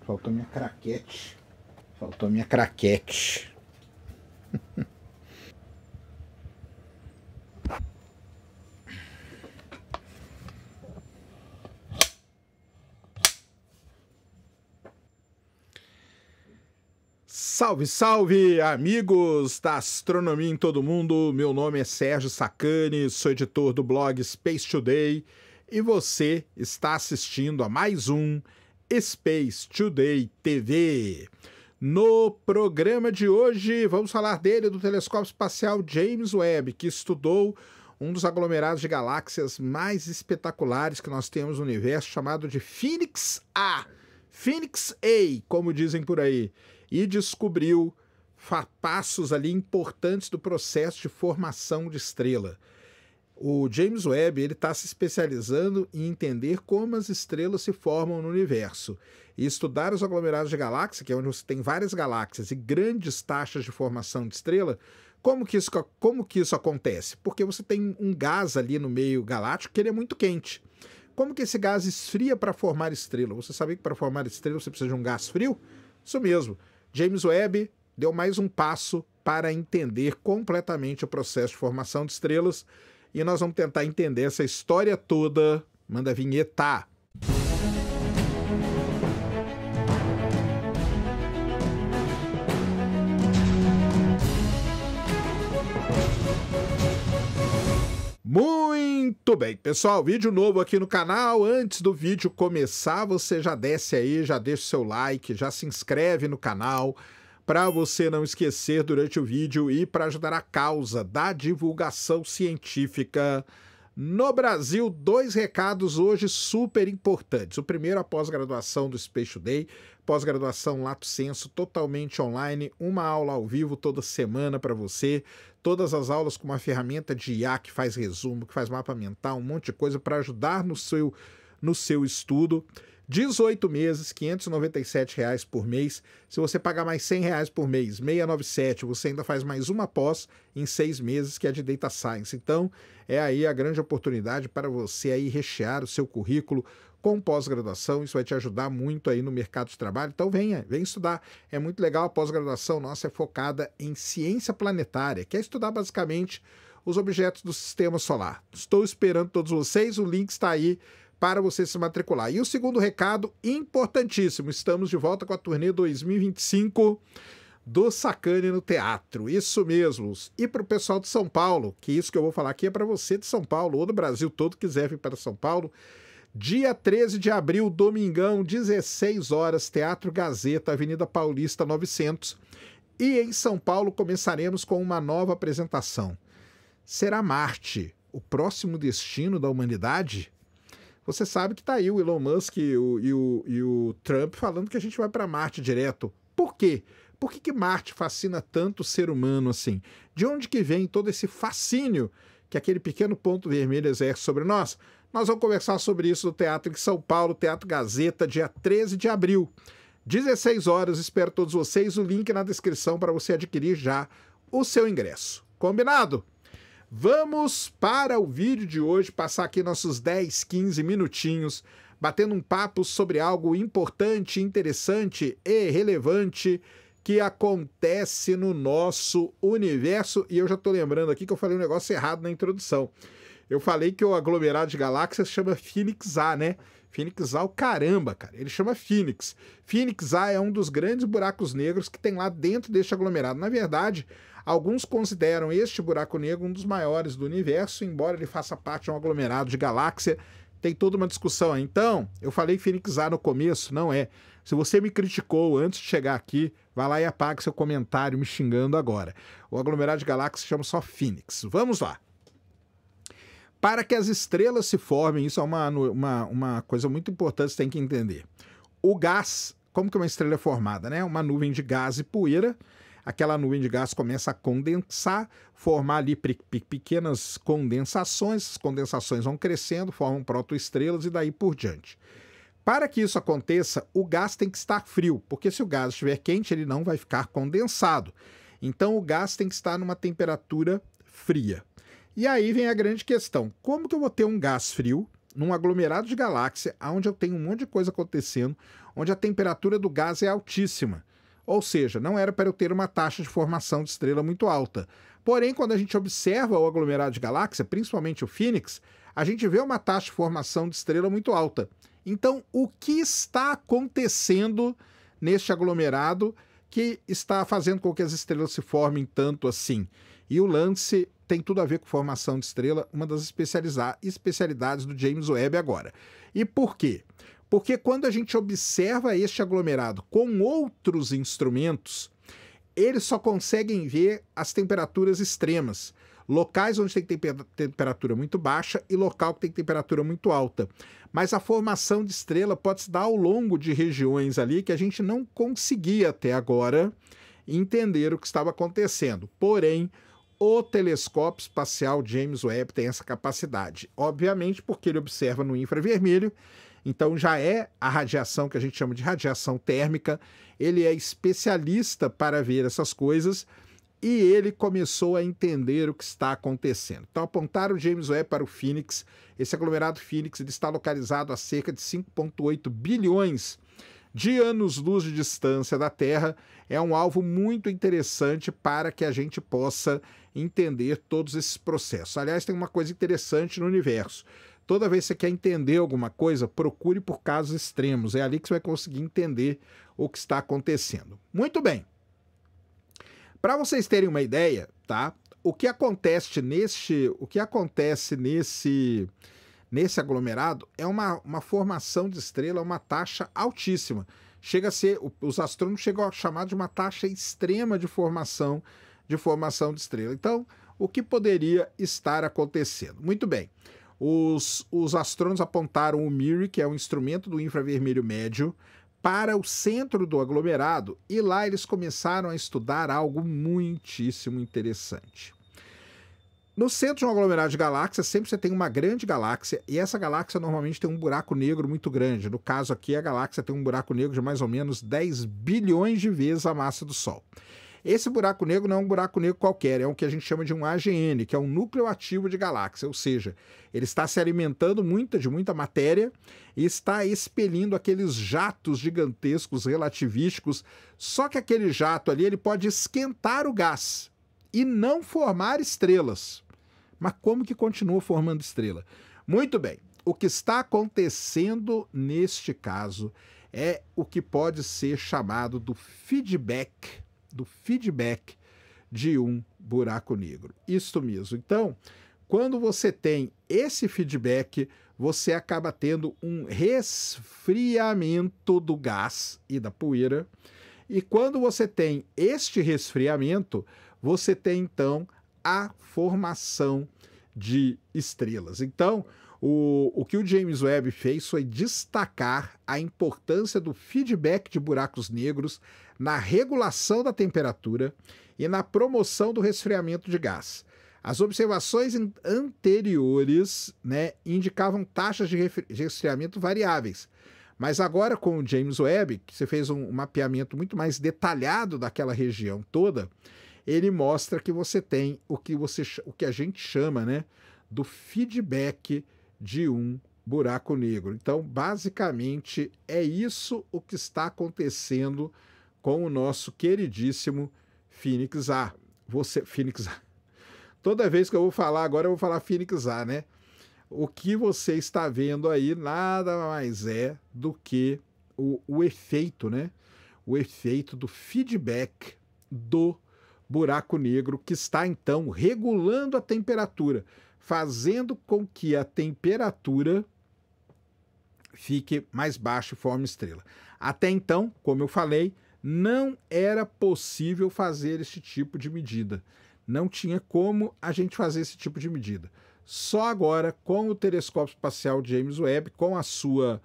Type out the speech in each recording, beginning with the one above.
Faltou minha craquete. Faltou minha craquete. Salve, salve, amigos da astronomia em todo mundo. Meu nome é Sérgio Sacani, sou editor do blog Space Today e você está assistindo a mais um Space Today TV. No programa de hoje, vamos falar do telescópio espacial James Webb, que estudou um dos aglomerados de galáxias mais espetaculares que nós temos no universo, chamado de Phoenix A. Phoenix A, como dizem por aí. E descobriu passos ali importantes do processo de formação de estrela. O James Webb está se especializando em entender como as estrelas se formam no universo. E estudar os aglomerados de galáxias, que é onde você tem várias galáxias e grandes taxas de formação de estrela, como que isso acontece? Porque você tem um gás ali no meio galáctico que ele é muito quente. Como que esse gás esfria para formar estrela? Você sabia que para formar estrela você precisa de um gás frio? Isso mesmo. James Webb deu mais um passo para entender completamente o processo de formação de estrelas e nós vamos tentar entender essa história toda. Manda a vinheta! Muito bem, pessoal, vídeo novo aqui no canal. Antes do vídeo começar, você já desce aí, já deixa o seu like, já se inscreve no canal para você não esquecer durante o vídeo e para ajudar a causa da divulgação científica no Brasil. 2 recados hoje super importantes. O primeiro, a pós-graduação do Space Today, pós-graduação Lato Sensu, totalmente online, uma aula ao vivo toda semana para você. Todas as aulas com uma ferramenta de IA que faz resumo, que faz mapa mental, um monte de coisa para ajudar no seu estudo. 18 meses, R$ 597 por mês. Se você pagar mais R$ 100 por mês, 697, você ainda faz mais uma pós em 6 meses, que é de Data Science. Então, é aí a grande oportunidade para você aí rechear o seu currículo com pós-graduação. Isso vai te ajudar muito aí no mercado de trabalho. Então vem estudar. É muito legal. A pós-graduação nossa é focada em ciência planetária, que é estudar basicamente os objetos do sistema solar. Estou esperando todos vocês. O link está aí para você se matricular. E o segundo recado, importantíssimo, estamos de volta com a turnê 2025 do Sacani no Teatro, isso mesmo. E para o pessoal de São Paulo, que isso que eu vou falar aqui é para você de São Paulo, ou do Brasil todo, quiser vir para São Paulo, dia 13 de abril, domingão, 16 horas, Teatro Gazeta, Avenida Paulista 900. E em São Paulo começaremos com uma nova apresentação. Será Marte o próximo destino da humanidade? Você sabe que tá aí o Elon Musk e o Trump falando que a gente vai para Marte direto. Por quê? Por que Marte fascina tanto o ser humano assim? De onde que vem todo esse fascínio que aquele pequeno ponto vermelho exerce sobre nós? Nós vamos conversar sobre isso no Teatro em São Paulo, Teatro Gazeta, dia 13 de abril, 16 horas. Espero todos vocês. O link na descrição para você adquirir já o seu ingresso. Combinado? Vamos para o vídeo de hoje, passar aqui nossos 10, 15 minutinhos, batendo um papo sobre algo importante, interessante e relevante que acontece no nosso universo. E eu já estou lembrando aqui que eu falei um negócio errado na introdução. Eu falei que o aglomerado de galáxias chama Phoenix A, né? Phoenix A, o caramba, cara. Ele chama Phoenix. Phoenix A é um dos grandes buracos negros que tem lá dentro deste aglomerado. Na verdade, alguns consideram este buraco negro um dos maiores do universo, embora ele faça parte de um aglomerado de galáxia. Tem toda uma discussão aí. Então, eu falei Phoenix A no começo, não é. Se você me criticou antes de chegar aqui, vai lá e apague seu comentário me xingando agora. O aglomerado de galáxias se chama só Phoenix. Vamos lá. Para que as estrelas se formem, isso é uma coisa muito importante, você tem que entender. O gás, como que uma estrela é formada, né? Uma nuvem de gás e poeira. Aquela nuvem de gás começa a condensar, formar ali pequenas condensações. As condensações vão crescendo, formam protoestrelas e daí por diante. Para que isso aconteça, o gás tem que estar frio, porque se o gás estiver quente, ele não vai ficar condensado. Então o gás tem que estar numa temperatura fria. E aí vem a grande questão, como que eu vou ter um gás frio num aglomerado de galáxia, onde eu tenho um monte de coisa acontecendo, onde a temperatura do gás é altíssima. Ou seja, não era para eu ter uma taxa de formação de estrela muito alta. Porém, quando a gente observa o aglomerado de galáxia, principalmente o Fênix, a gente vê uma taxa de formação de estrela muito alta. Então, o que está acontecendo neste aglomerado que está fazendo com que as estrelas se formem tanto assim? E o lance tem tudo a ver com formação de estrela, uma das especialidades do James Webb agora. E por quê? Porque quando a gente observa este aglomerado com outros instrumentos, eles só conseguem ver as temperaturas extremas. Locais onde tem temperatura muito baixa e local que tem temperatura muito alta. Mas a formação de estrela pode se dar ao longo de regiões ali que a gente não conseguia até agora entender o que estava acontecendo. Porém, o telescópio espacial James Webb tem essa capacidade. Obviamente porque ele observa no infravermelho, então já é a radiação que a gente chama de radiação térmica. Ele é especialista para ver essas coisas e ele começou a entender o que está acontecendo. Então apontaram o James Webb para o Fênix. Esse aglomerado Fênix ele está localizado a cerca de 5,8 bilhões de anos-luz de distância da Terra. É um alvo muito interessante para que a gente possa entender todos esses processos. Aliás, tem uma coisa interessante no universo. Toda vez que você quer entender alguma coisa, procure por casos extremos. É ali que você vai conseguir entender o que está acontecendo. Muito bem. Para vocês terem uma ideia, tá? O que acontece nesse aglomerado é uma formação de estrela, uma taxa altíssima. Chega a ser, os astrônomos chegam a chamar de uma taxa extrema de formação de estrela. Então, o que poderia estar acontecendo? Muito bem. Os astrônomos apontaram o MIRI, que é um instrumento do infravermelho médio, para o centro do aglomerado e lá eles começaram a estudar algo muitíssimo interessante. No centro de um aglomerado de galáxias, sempre você tem uma grande galáxia e essa galáxia normalmente tem um buraco negro muito grande. No caso aqui, a galáxia tem um buraco negro de mais ou menos 10 bilhões de vezes a massa do Sol. Esse buraco negro não é um buraco negro qualquer, é o que a gente chama de um AGN, que é um núcleo ativo de galáxia, ou seja, ele está se alimentando de muita matéria e está expelindo aqueles jatos gigantescos relativísticos, só que aquele jato ali ele pode esquentar o gás e não formar estrelas. Mas como que continua formando estrela? Muito bem, o que está acontecendo neste caso é o que pode ser chamado do feedback de um buraco negro. Isto mesmo. Então, quando você tem esse feedback, você acaba tendo um resfriamento do gás e da poeira. E quando você tem este resfriamento, você tem então a formação de estrelas. Então, o que o James Webb fez foi destacar a importância do feedback de buracos negros na regulação da temperatura e na promoção do resfriamento de gás. As observações anteriores, indicavam taxas de resfriamento variáveis, mas agora com o James Webb, que você fez um mapeamento muito mais detalhado daquela região toda, ele mostra que você tem o que a gente chama, do feedback de um buraco negro. Então, basicamente, é isso o que está acontecendo com o nosso queridíssimo Fênix A. Fênix A. Toda vez que eu vou falar agora, eu vou falar Fênix A, O que você está vendo aí nada mais é do que o efeito, O efeito do feedback do buraco negro que está, então, regulando a temperatura, fazendo com que a temperatura fique mais baixa e forme estrela. Até então, como eu falei, não era possível fazer esse tipo de medida. Não tinha como a gente fazer esse tipo de medida. Só agora, com o telescópio espacial James Webb, com a sua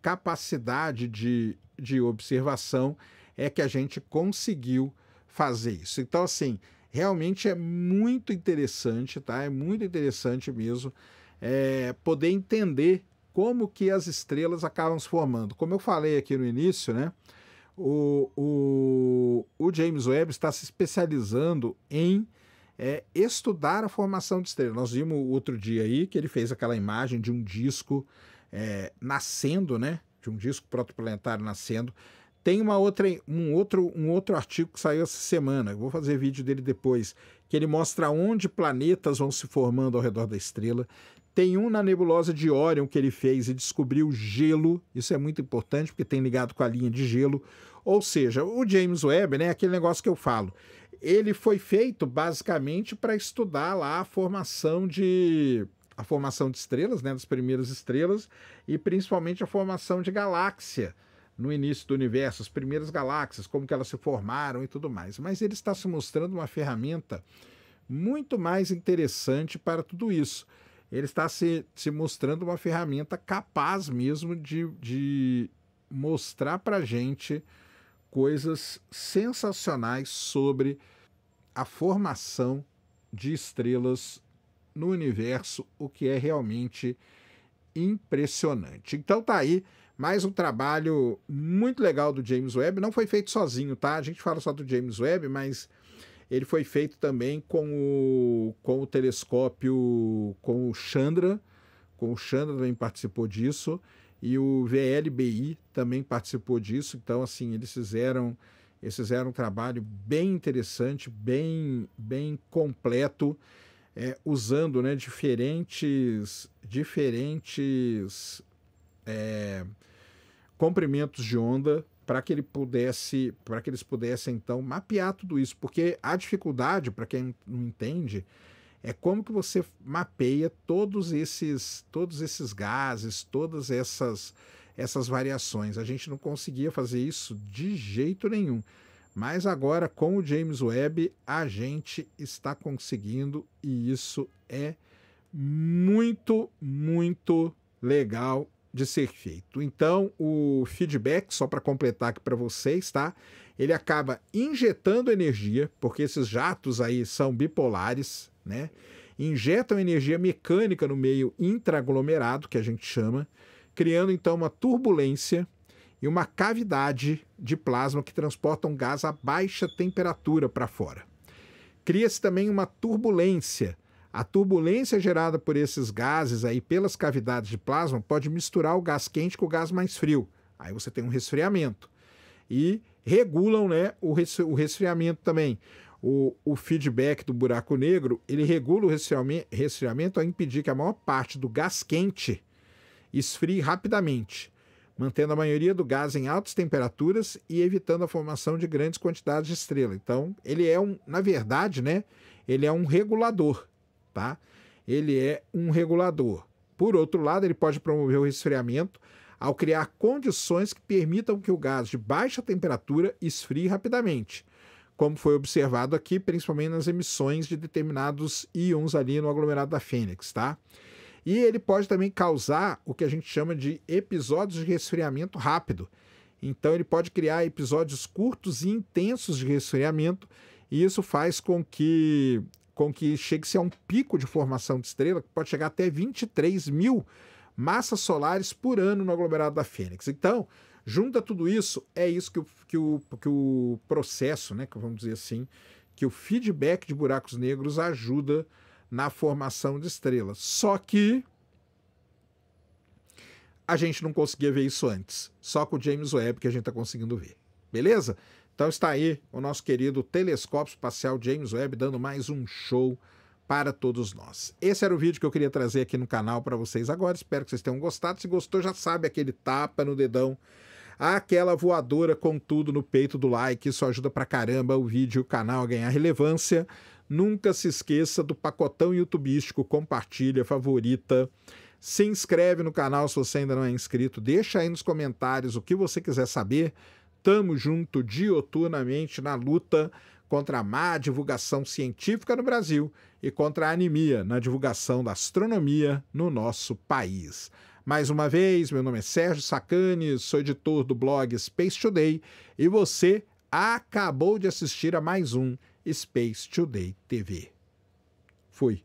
capacidade de observação, é que a gente conseguiu fazer isso. Então, assim, realmente é muito interessante, tá? É muito interessante mesmo poder entender como que as estrelas acabam se formando. Como eu falei aqui no início, o James Webb está se especializando em é estudar a formação de estrelas. Nós vimos outro dia aí que ele fez aquela imagem de um disco nascendo, né? De um disco protoplanetário nascendo. Tem um outro artigo que saiu essa semana, eu vou fazer vídeo dele depois, que ele mostra onde planetas vão se formando ao redor da estrela. Tem um na nebulosa de Órion que ele fez e descobriu gelo, isso é muito importante porque tem ligado com a linha de gelo. Ou seja, o James Webb, né, aquele negócio que eu falo, ele foi feito basicamente para estudar lá a formação de estrelas, né, das primeiras estrelas, e principalmente a formação de galáxia no início do universo, as primeiras galáxias, como que elas se formaram e tudo mais. Mas ele está se mostrando uma ferramenta muito mais interessante para tudo isso. Ele está se mostrando uma ferramenta capaz mesmo de mostrar para a gente coisas sensacionais sobre a formação de estrelas no universo, o que é realmente impressionante. Então tá aí mais um trabalho muito legal do James Webb. Não foi feito sozinho, tá? A gente fala só do James Webb, mas ele foi feito também com o telescópio, com o Chandra. Com o Chandra também participou disso. E o VLBI também participou disso. Então, assim, eles fizeram um trabalho bem interessante, bem completo, usando, né, diferentes comprimentos de onda para que eles pudessem então mapear tudo isso, porque a dificuldade, para quem não entende, é como que você mapeia todos esses gases, todas essas variações. A gente não conseguia fazer isso de jeito nenhum. Mas agora, com o James Webb, a gente está conseguindo, e isso é muito, muito legal de ser feito. Então, o feedback, só para completar aqui para vocês, tá? Ele acaba injetando energia, porque esses jatos aí são bipolares, né? Injetam energia mecânica no meio intraaglomerado, que a gente chama, criando então uma turbulência e uma cavidade de plasma que transporta um gás a baixa temperatura para fora. Cria-se também uma turbulência. A turbulência gerada por esses gases aí, pelas cavidades de plasma, pode misturar o gás quente com o gás mais frio. Aí você tem um resfriamento. E regulam, né, o resfriamento também. O feedback do buraco negro, ele regula o resfriamento a impedir que a maior parte do gás quente esfrie rapidamente, mantendo a maioria do gás em altas temperaturas e evitando a formação de grandes quantidades de estrela. Então, ele é na verdade, né, ele é um regulador, tá? Ele é um regulador. Por outro lado, ele pode promover o resfriamento ao criar condições que permitam que o gás de baixa temperatura esfrie rapidamente, como foi observado aqui, principalmente nas emissões de determinados íons ali no aglomerado da Fênix, tá? E ele pode também causar o que a gente chama de episódios de resfriamento rápido. Então ele pode criar episódios curtos e intensos de resfriamento, e isso faz com que chegue-se a um pico de formação de estrela que pode chegar até 23 mil massas solares por ano no aglomerado da Fênix. Então, junta tudo isso, é isso que o processo, né, que vamos dizer assim, que o feedback de buracos negros ajuda na formação de estrelas. Só que a gente não conseguia ver isso antes. Só com o James Webb que a gente está conseguindo ver. Beleza? Então está aí o nosso querido telescópio espacial James Webb dando mais um show para todos nós. Esse era o vídeo que eu queria trazer aqui no canal para vocês agora. Espero que vocês tenham gostado. Se gostou, já sabe, aquele tapa no dedão, aquela voadora com tudo no peito do like. Isso ajuda pra caramba o vídeo e o canal a ganhar relevância. Nunca se esqueça do pacotão youtubístico, compartilha, favorita, se inscreve no canal se você ainda não é inscrito, deixa aí nos comentários o que você quiser saber. Tamo junto dioturnamente na luta contra a má divulgação científica no Brasil e contra a anemia na divulgação da astronomia no nosso país. Mais uma vez, meu nome é Sérgio Sacani, sou editor do blog Space Today e você acabou de assistir a mais um Space Today TV. Fui.